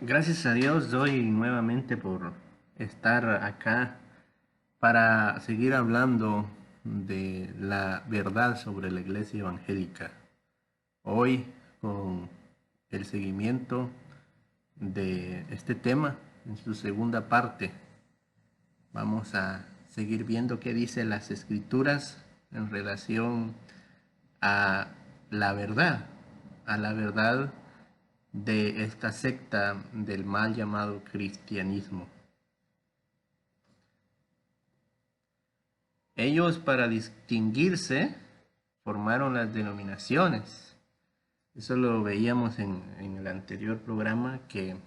Gracias a Dios doy nuevamente por estar acá para seguir hablando de la verdad sobre la iglesia evangélica. Hoy con el seguimiento de este tema en su segunda parte. Vamos a seguir viendo qué dice las escrituras en relación a la verdad, a la verdad de esta secta del mal llamado cristianismo. Ellos, para distinguirse, formaron las denominaciones. Eso lo veíamos en el anterior programa, que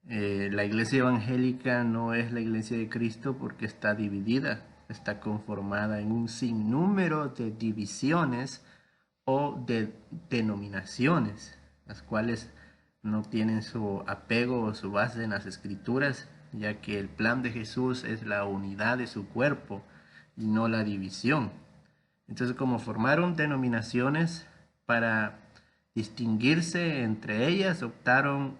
la iglesia evangélica no es la iglesia de Cristo porque está dividida, está conformada en un sinnúmero de divisiones o de denominaciones, las cuales no tienen su apego o su base en las escrituras, ya que el plan de Jesús es la unidad de su cuerpo y no la división. Entonces, como formaron denominaciones para distinguirse entre ellas, optaron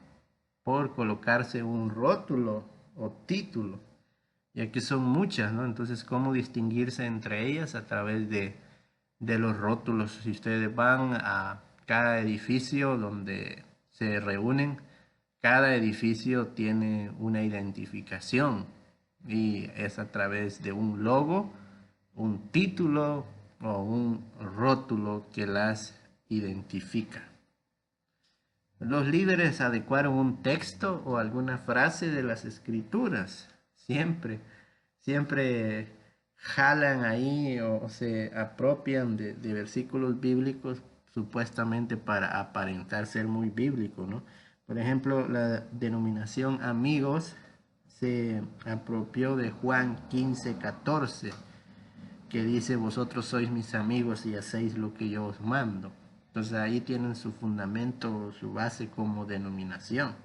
por colocarse un rótulo o título, ya que son muchas, ¿no? Entonces, ¿cómo distinguirse entre ellas? A través de los rótulos. Si ustedes van a cada edificio donde se reúnen, cada edificio tiene una identificación y es a través de un logo, un título o un rótulo que las identifica. Los líderes adecuaron un texto o alguna frase de las escrituras. Siempre jalan ahí o se apropian de versículos bíblicos supuestamente para aparentar ser muy bíblico, ¿no? Por ejemplo, la denominación amigos se apropió de Juan 15:14, que dice: vosotros sois mis amigos y hacéis lo que yo os mando. Entonces ahí tienen su fundamento, su base como denominación.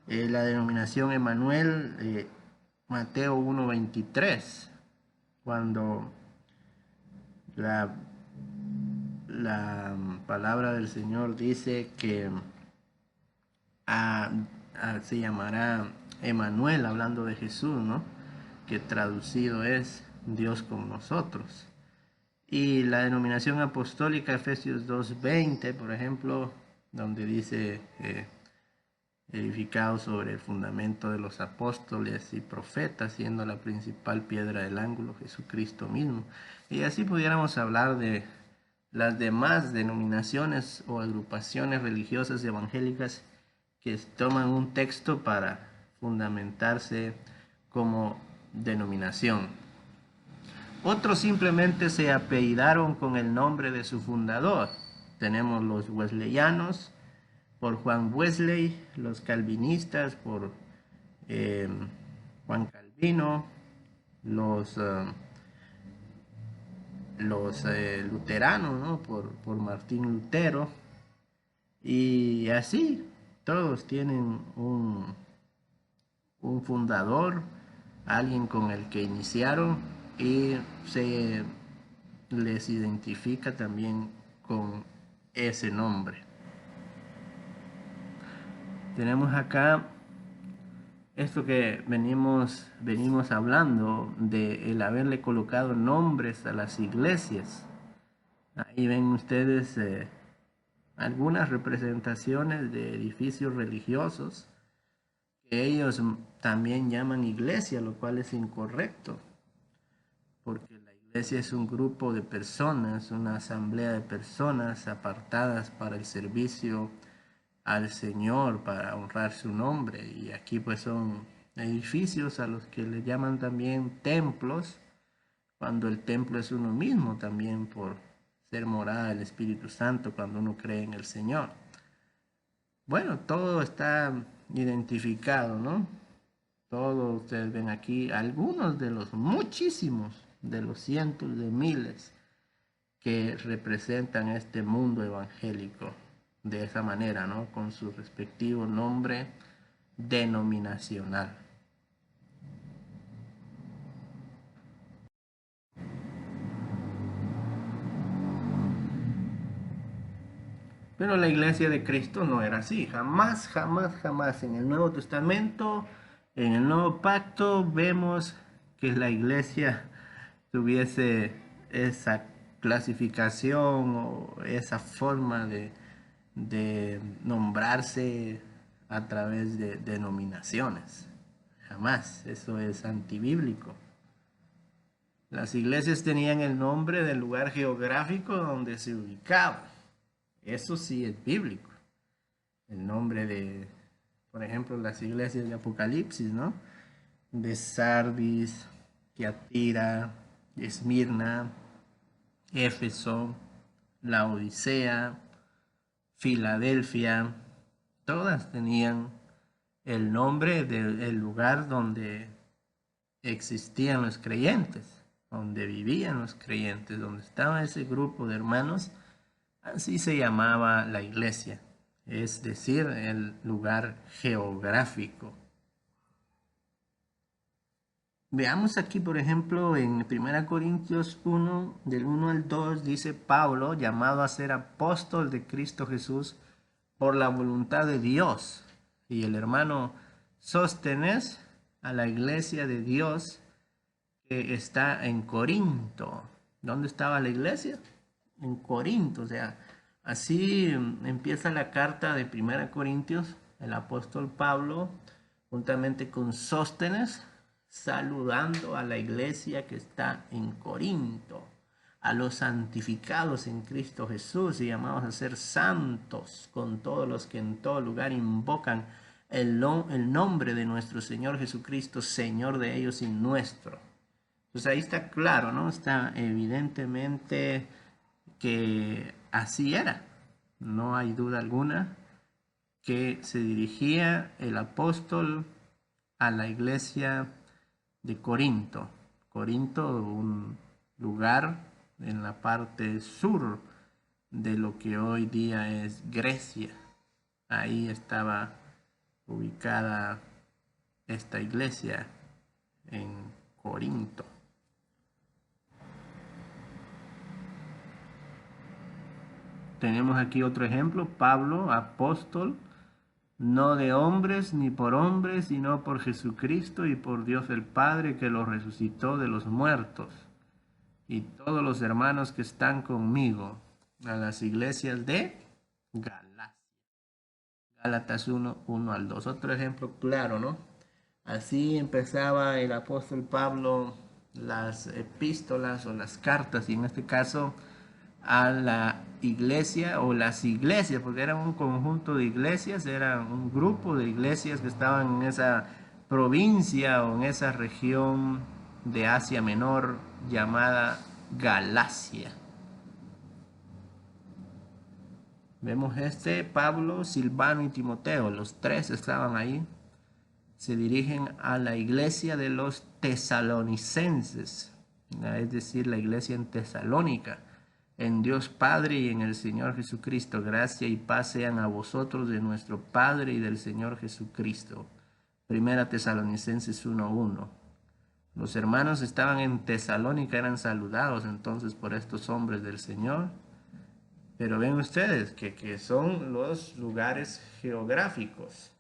La denominación Emanuel, Mateo 1:23, cuando la, la palabra del Señor dice que se llamará Emanuel, hablando de Jesús, ¿no? Que traducido es Dios con nosotros. Y la denominación apostólica, Efesios 2:20, por ejemplo, donde dice edificado sobre el fundamento de los apóstoles y profetas, siendo la principal piedra del ángulo Jesucristo mismo. Y así pudiéramos hablar de las demás denominaciones o agrupaciones religiosas evangélicas que toman un texto para fundamentarse como denominación. Otros simplemente se apellidaron con el nombre de su fundador. Tenemos los wesleyanos por Juan Wesley, los calvinistas por eh, Juan Calvino, los, uh, los luteranos, ¿no? por Martín Lutero, y así todos tienen un fundador, alguien con el que iniciaron, y se les identifica también con ese nombre. Tenemos acá esto que venimos hablando de el haberle colocado nombres a las iglesias. Ahí ven ustedes algunas representaciones de edificios religiosos que ellos también llaman iglesia, lo cual es incorrecto, porque la iglesia es un grupo de personas, una asamblea de personas apartadas para el servicio al Señor, para honrar su nombre. Y aquí pues son edificios a los que le llaman también templos, cuando el templo es uno mismo también, por ser morada del Espíritu Santo cuando uno cree en el Señor. Bueno, todo está identificado, ¿no? Todo ustedes ven aquí algunos de los muchísimos, de los cientos de miles que representan este mundo evangélico de esa manera, ¿no? Con su respectivo nombre denominacional. Pero la iglesia de Cristo no era así, jamás, jamás, jamás. En el Nuevo Testamento, en el Nuevo Pacto, vemos que la iglesia tuviese esa clasificación o esa forma de nombrarse a través de denominaciones. Jamás, eso es antibíblico. Las iglesias tenían el nombre del lugar geográfico donde se ubicaban. Eso sí es bíblico. El nombre de, por ejemplo, las iglesias de Apocalipsis, ¿no? De Sardis, Tiatira, Esmirna, Éfeso, Laodicea, Filadelfia, todas tenían el nombre del lugar donde existían los creyentes, donde vivían los creyentes, donde estaba ese grupo de hermanos. Así se llamaba la iglesia, es decir, el lugar geográfico. Veamos aquí, por ejemplo, en 1 Corintios 1, del 1 al 2, dice Pablo, llamado a ser apóstol de Cristo Jesús por la voluntad de Dios. Y el hermano Sóstenes a la iglesia de Dios que está en Corinto. ¿Dónde estaba la iglesia? En Corinto. O sea, así empieza la carta de 1 Corintios, el apóstol Pablo, juntamente con Sóstenes, saludando a la iglesia que está en Corinto, a los santificados en Cristo Jesús y llamados a ser santos con todos los que en todo lugar invocan el nombre de nuestro Señor Jesucristo, Señor de ellos y nuestro. Pues ahí está claro, ¿no? Está evidentemente que así era. No hay duda alguna que se dirigía el apóstol a la iglesia de Corinto. Corinto, un lugar en la parte sur de lo que hoy día es Grecia. Ahí estaba ubicada esta iglesia en Corinto. Tenemos aquí otro ejemplo, Pablo, apóstol, no de hombres ni por hombres, sino por Jesucristo y por Dios el Padre que lo resucitó de los muertos. Y todos los hermanos que están conmigo, a las iglesias de Galacia. Gálatas 1, 1 al 2. Otro ejemplo claro, ¿no? Así empezaba el apóstol Pablo las epístolas o las cartas, y en este caso a la iglesia o las iglesias, porque eran un conjunto de iglesias, era un grupo de iglesias que estaban en esa provincia o en esa región de Asia Menor llamada Galacia. Vemos Pablo, Silvano y Timoteo, los tres estaban ahí. Se dirigen a la iglesia de los tesalonicenses, es decir, la iglesia en Tesalónica. En Dios Padre y en el Señor Jesucristo, gracia y paz sean a vosotros de nuestro Padre y del Señor Jesucristo. 1 Tesalonicenses 1:1. Los hermanos estaban en Tesalónica, eran saludados entonces por estos hombres del Señor. Pero ven ustedes que son los lugares geográficos.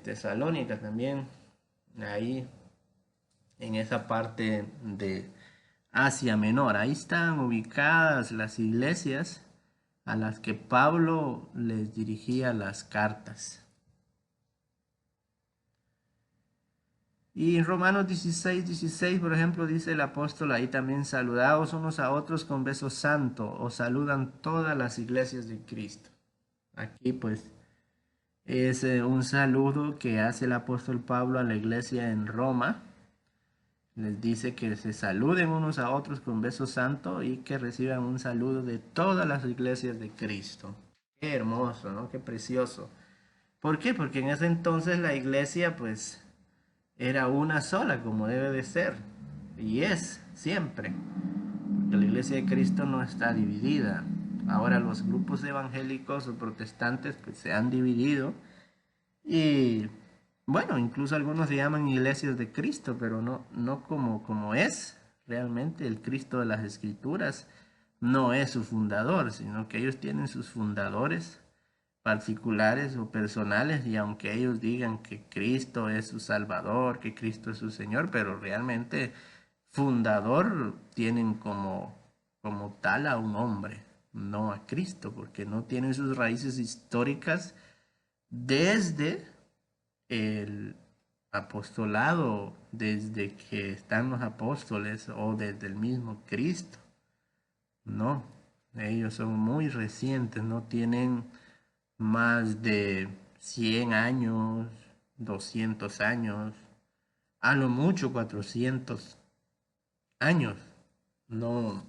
Tesalónica también, ahí en esa parte de Asia Menor. Ahí están ubicadas las iglesias a las que Pablo les dirigía las cartas. Y en Romanos 16:16, por ejemplo, dice el apóstol ahí también, saludaos unos a otros con beso santo, os saludan todas las iglesias de Cristo. Aquí pues es un saludo que hace el apóstol Pablo a la iglesia en Roma. Les dice que se saluden unos a otros con beso santo y que reciban un saludo de todas las iglesias de Cristo. Qué hermoso, ¿no? Qué precioso. ¿Por qué? Porque en ese entonces la iglesia pues era una sola, como debe de ser. Y es siempre. Porque la iglesia de Cristo no está dividida. Ahora los grupos evangélicos o protestantes pues se han dividido. Y bueno, incluso algunos se llaman iglesias de Cristo, pero no como es realmente el Cristo de las Escrituras, no es su fundador, sino que ellos tienen sus fundadores particulares o personales, y aunque ellos digan que Cristo es su Salvador, que Cristo es su Señor, pero realmente fundador tienen como tal a un hombre, no a Cristo, porque no tienen sus raíces históricas desde el apostolado, desde que están los apóstoles o desde el mismo Cristo. No, ellos son muy recientes, no tienen más de 100 años, 200 años, a lo mucho 400 años. No,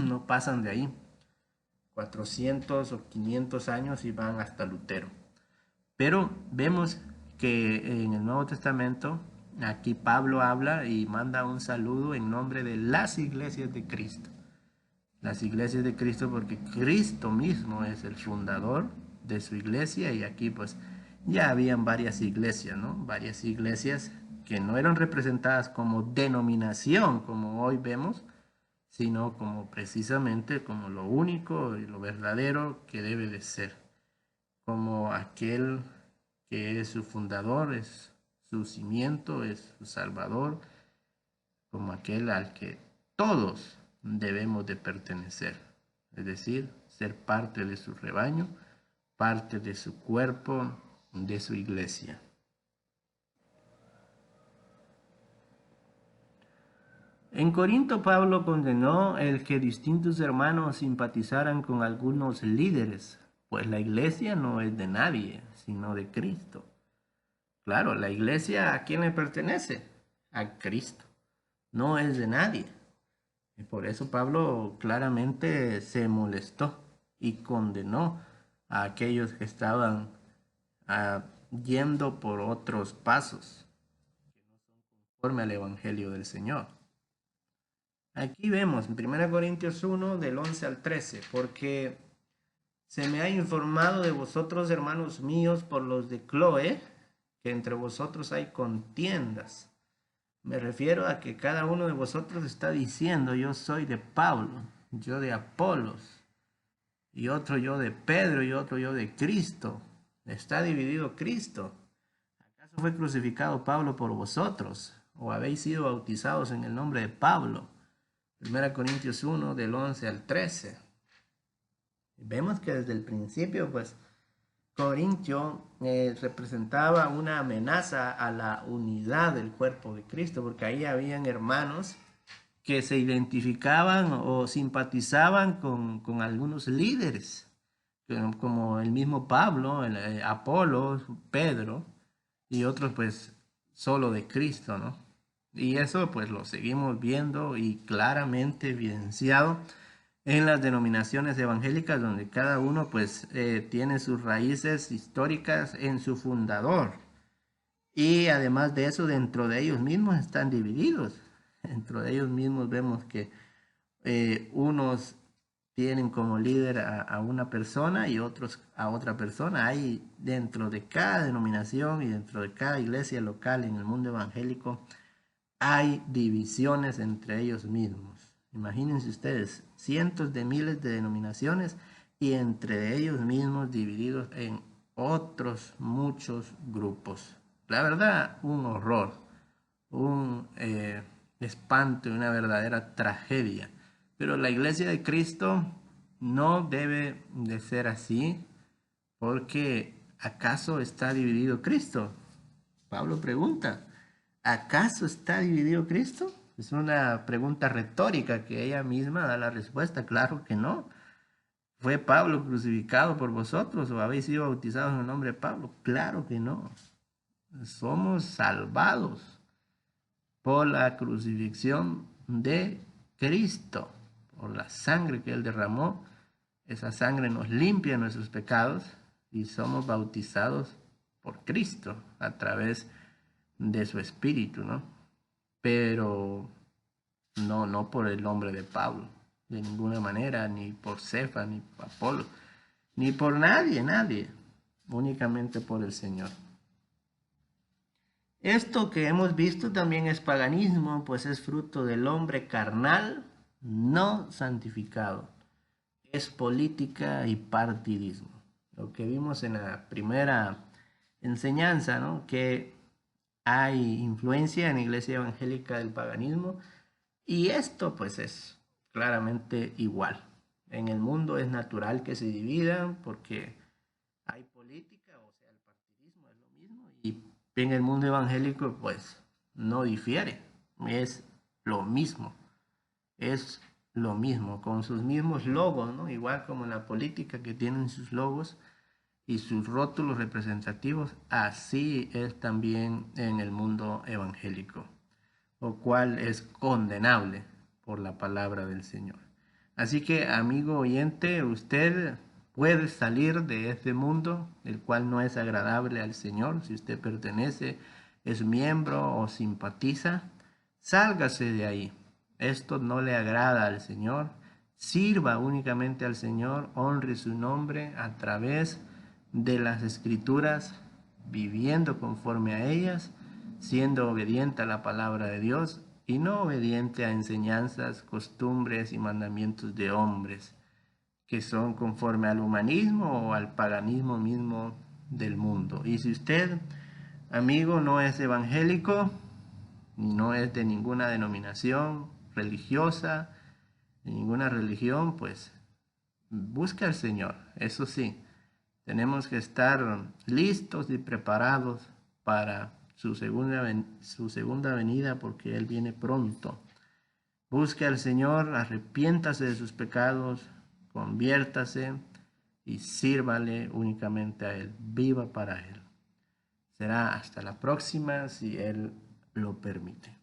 no pasan de ahí. 400 o 500 años y van hasta Lutero. Pero vemos que en el Nuevo Testamento, aquí Pablo habla y manda un saludo en nombre de las iglesias de Cristo. Las iglesias de Cristo, porque Cristo mismo es el fundador de su iglesia, y aquí pues ya habían varias iglesias, ¿no? Varias iglesias que no eran representadas como denominación, como hoy vemos, sino como precisamente como lo único y lo verdadero que debe de ser, como aquel que es su fundador, es su cimiento, es su salvador, como aquel al que todos debemos de pertenecer, es decir, ser parte de su rebaño, parte de su cuerpo, de su iglesia. En Corinto, Pablo condenó el que distintos hermanos simpatizaran con algunos líderes, pues la iglesia no es de nadie, sino de Cristo. Claro, la iglesia, ¿a quién le pertenece? A Cristo. No es de nadie. Y por eso Pablo claramente se molestó y condenó a aquellos que estaban yendo por otros pasos, conforme al Evangelio del Señor. Aquí vemos en 1 Corintios 1, del 11 al 13, porque se me ha informado de vosotros, hermanos míos, por los de Cloe, que entre vosotros hay contiendas. Me refiero a que cada uno de vosotros está diciendo: yo soy de Pablo, yo de Apolos, y otro yo de Pedro, y otro yo de Cristo. Está dividido Cristo. ¿Acaso fue crucificado Pablo por vosotros? ¿O habéis sido bautizados en el nombre de Pablo? 1 Corintios 1, del 11 al 13. Vemos que desde el principio, pues, Corintio representaba una amenaza a la unidad del cuerpo de Cristo, porque ahí habían hermanos que se identificaban o simpatizaban con algunos líderes, como el mismo Pablo, Apolo, Pedro, y otros pues solo de Cristo, ¿no? Y eso pues lo seguimos viendo y claramente evidenciado en las denominaciones evangélicas, donde cada uno pues tiene sus raíces históricas en su fundador. Y además de eso, dentro de ellos mismos están divididos. Dentro de ellos mismos vemos que unos tienen como líder a una persona y otros a otra persona. Hay dentro de cada denominación y dentro de cada iglesia local en el mundo evangélico, hay divisiones entre ellos mismos. Imagínense ustedes, cientos de miles de denominaciones y entre ellos mismos divididos en otros muchos grupos. La verdad, un horror, un espanto y una verdadera tragedia. Pero la iglesia de Cristo no debe de ser así, porque ¿acaso está dividido Cristo? Pablo pregunta, ¿acaso está dividido Cristo? Es una pregunta retórica que ella misma da la respuesta. Claro que no. ¿Fue Pablo crucificado por vosotros o habéis sido bautizados en el nombre de Pablo? Claro que no. Somos salvados por la crucifixión de Cristo, por la sangre que Él derramó. Esa sangre nos limpia nuestros pecados y somos bautizados por Cristo a través de su espíritu, ¿no? Pero no por el nombre de Pablo, de ninguna manera, ni por Cefa, ni por Apolo, ni por nadie, únicamente por el Señor. Esto que hemos visto también es paganismo, pues es fruto del hombre carnal no santificado. es política y partidismo. Lo que vimos en la primera enseñanza, ¿no? Que hay influencia en la iglesia evangélica del paganismo y esto pues es claramente igual. En el mundo es natural que se dividan porque hay política, o sea, el partidismo es lo mismo y en el mundo evangélico pues no difiere, es lo mismo, es lo mismo, con sus mismos logos, ¿no? Igual como en la política que tienen sus logos y sus rótulos representativos, así es también en el mundo evangélico, lo cual es condenable por la palabra del Señor. Así que, amigo oyente, usted puede salir de este mundo, el cual no es agradable al Señor. Si usted pertenece, es miembro o simpatiza, sálgase de ahí. Esto no le agrada al Señor. Sirva únicamente al Señor, honre su nombre a través de las Escrituras, viviendo conforme a ellas, siendo obediente a la palabra de Dios y no obediente a enseñanzas, costumbres y mandamientos de hombres que son conforme al humanismo o al paganismo mismo del mundo. Y si usted, amigo, no es evangélico, no es de ninguna denominación religiosa, de ninguna religión, pues busca al Señor. Eso sí, tenemos que estar listos y preparados para su segunda venida porque Él viene pronto. Busque al Señor, arrepiéntase de sus pecados, conviértase y sírvale únicamente a Él. Viva para Él. Será hasta la próxima si Él lo permite.